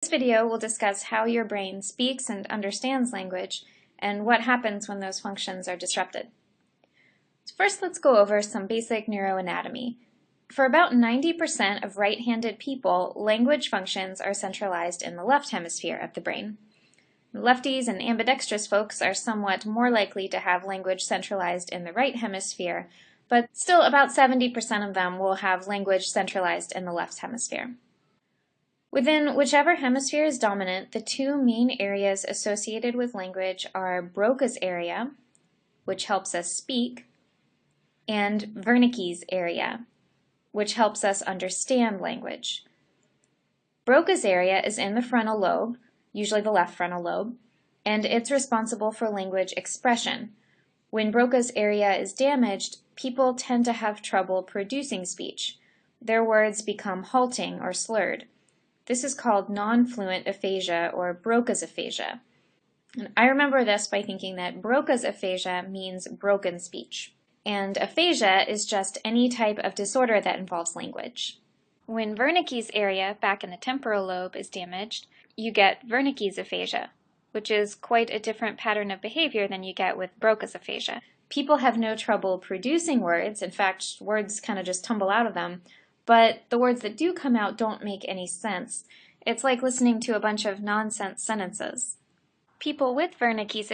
This video will discuss how your brain speaks and understands language and what happens when those functions are disrupted. First, let's go over some basic neuroanatomy. For about 90% of right-handed people, language functions are centralized in the left hemisphere of the brain. Lefties and ambidextrous folks are somewhat more likely to have language centralized in the right hemisphere, but still about 70% of them will have language centralized in the left hemisphere. Within whichever hemisphere is dominant, the two main areas associated with language are Broca's area, which helps us speak, and Wernicke's area, which helps us understand language. Broca's area is in the frontal lobe, usually the left frontal lobe, and it's responsible for language expression. When Broca's area is damaged, people tend to have trouble producing speech. Their words become halting or slurred. This is called non-fluent aphasia or Broca's aphasia. And I remember this by thinking that Broca's aphasia means broken speech. And aphasia is just any type of disorder that involves language. When Wernicke's area back in the temporal lobe is damaged, you get Wernicke's aphasia, which is quite a different pattern of behavior than you get with Broca's aphasia. People have no trouble producing words. In fact, words kind of just tumble out of them. But the words that do come out don't make any sense. It's like listening to a bunch of nonsense sentences. People with Wernicke's